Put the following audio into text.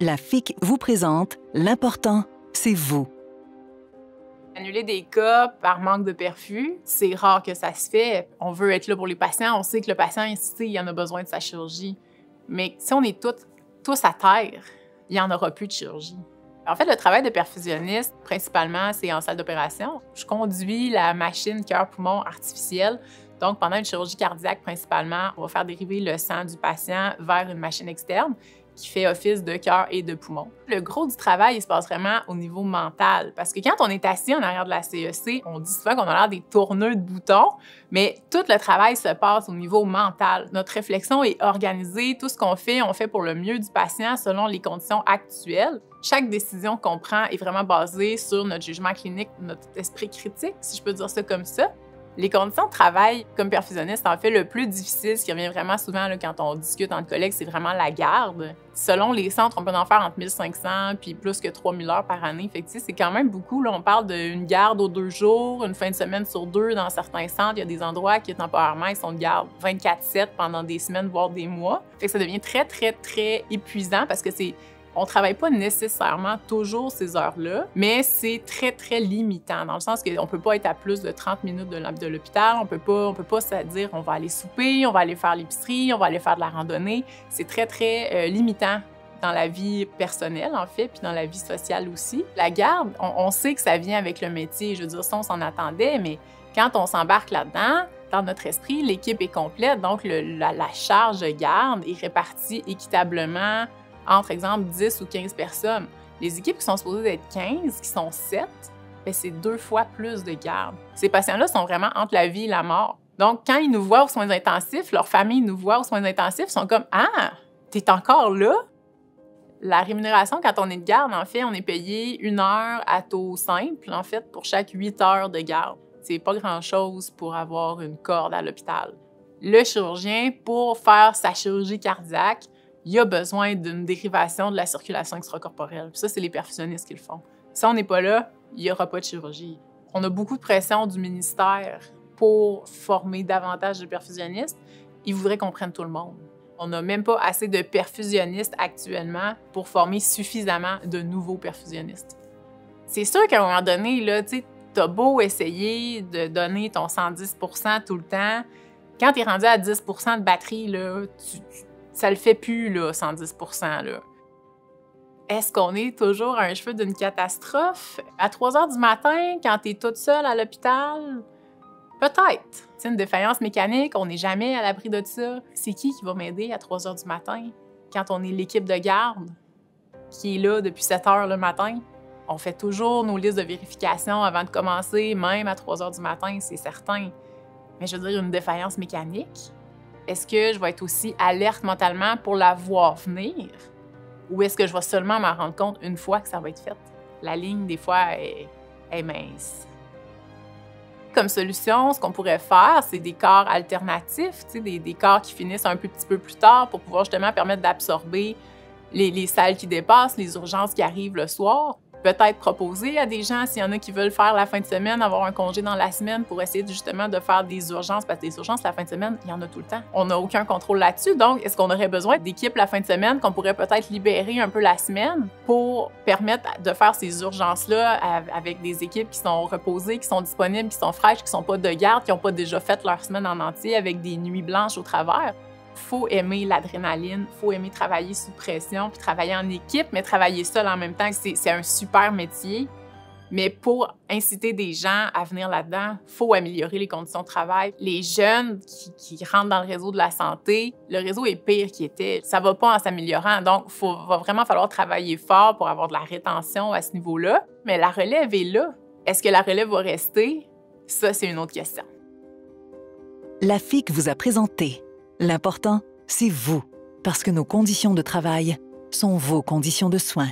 La FIC vous présente L'important, c'est vous. Annuler des cas par manque de perfus, c'est rare que ça se fait. On veut être là pour les patients, on sait que le patient, il en a besoin de sa chirurgie. Mais si on est tous à terre, il n'y en aura plus de chirurgie. En fait, le travail de perfusionniste, principalement, c'est en salle d'opération. Je conduis la machine cœur-poumon artificielle. Donc, pendant une chirurgie cardiaque, principalement, on va faire dériver le sang du patient vers une machine externe qui fait office de cœur et de poumon. Le gros du travail, il se passe vraiment au niveau mental. Parce que quand on est assis en arrière de la CEC, on dit souvent qu'on a l'air des tourneurs de boutons, mais tout le travail se passe au niveau mental. Notre réflexion est organisée. Tout ce qu'on fait, on fait pour le mieux du patient selon les conditions actuelles. Chaque décision qu'on prend est vraiment basée sur notre jugement clinique, notre esprit critique, si je peux dire ça comme ça. Les conditions de travail comme perfusionniste, en fait, le plus difficile, ce qui revient vraiment souvent là, quand on discute entre collègues, c'est vraiment la garde. Selon les centres, on peut en faire entre 1500 puis plus que 3000 heures par année. Fait que, c'est quand même beaucoup. Là, on parle d'une garde aux 2 jours, une fin de semaine sur 2 dans certains centres. Il y a des endroits qui, temporairement, ils sont de garde 24/7 pendant des semaines, voire des mois. Fait que ça devient très, très, très épuisant parce que on ne travaille pas nécessairement toujours ces heures-là, mais c'est très, très limitant, dans le sens qu'on ne peut pas être à plus de 30 minutes de l'hôpital, on peut pas se dire on va aller souper, on va aller faire l'épicerie, on va aller faire de la randonnée. C'est très, très limitant dans la vie personnelle, en fait, puis dans la vie sociale aussi. La garde, on sait que ça vient avec le métier, je veux dire, ça, on s'en attendait, mais quand on s'embarque là-dedans, dans notre esprit, l'équipe est complète, donc la charge de garde est répartie équitablement entre, exemple, 10 ou 15 personnes. Les équipes qui sont supposées être 15, qui sont 7, bien, c'est 2 fois plus de garde. Ces patients-là sont vraiment entre la vie et la mort. Donc, quand ils nous voient aux soins intensifs, leur famille nous voit aux soins intensifs, ils sont comme « Ah, t'es encore là? » La rémunération, quand on est de garde, en fait, on est payé 1 heure à taux simple, en fait, pour chaque 8 heures de garde. C'est pas grand-chose pour avoir une corde à l'hôpital. Le chirurgien, pour faire sa chirurgie cardiaque, il y a besoin d'une dérivation de la circulation extracorporelle. Puis ça, c'est les perfusionnistes qui le font. Si on n'est pas là, il n'y aura pas de chirurgie. On a beaucoup de pression du ministère pour former davantage de perfusionnistes. Ils voudraient qu'on prenne tout le monde. On n'a même pas assez de perfusionnistes actuellement pour former suffisamment de nouveaux perfusionnistes. C'est sûr qu'à un moment donné, tu as beau essayer de donner ton 110 % tout le temps, quand tu es rendu à 10 % de batterie, là, ça le fait plus, là, 110 %. Là. Est-ce qu'on est toujours à un cheveu d'une catastrophe? À 3 heures du matin, quand tu es toute seule à l'hôpital? Peut-être. C'est une défaillance mécanique, on n'est jamais à l'abri de ça. C'est qui va m'aider à 3 heures du matin quand on est l'équipe de garde qui est là depuis 7 heures le matin? On fait toujours nos listes de vérification avant de commencer, même à 3 heures du matin, c'est certain. Mais je veux dire, une défaillance mécanique? Est-ce que je vais être aussi alerte mentalement pour la voir venir? Ou est-ce que je vais seulement m'en rendre compte une fois que ça va être fait? La ligne, des fois, est mince. Comme solution, ce qu'on pourrait faire, c'est des corps alternatifs, des corps qui finissent un petit peu plus tard pour pouvoir justement permettre d'absorber les salles qui dépassent, les urgences qui arrivent le soir. Peut-être proposer à des gens, s'il y en a qui veulent faire la fin de semaine, avoir un congé dans la semaine pour essayer justement de faire des urgences, parce que des urgences la fin de semaine, il y en a tout le temps. On n'a aucun contrôle là-dessus, donc est-ce qu'on aurait besoin d'équipes la fin de semaine qu'on pourrait peut-être libérer un peu la semaine pour permettre de faire ces urgences-là avec des équipes qui sont reposées, qui sont disponibles, qui sont fraîches, qui ne sont pas de garde, qui n'ont pas déjà fait leur semaine en entier avec des nuits blanches au travers? Faut aimer l'adrénaline, faut aimer travailler sous pression, puis travailler en équipe, mais travailler seul en même temps, c'est un super métier. Mais pour inciter des gens à venir là-dedans, faut améliorer les conditions de travail. Les jeunes qui rentrent dans le réseau de la santé, le réseau est pire qu'il était. Ça va pas en s'améliorant, donc va vraiment falloir travailler fort pour avoir de la rétention à ce niveau-là. Mais la relève est là. Est-ce que la relève va rester? Ça, c'est une autre question. La FIC vous a présenté L'important, c'est vous, parce que nos conditions de travail sont vos conditions de soins.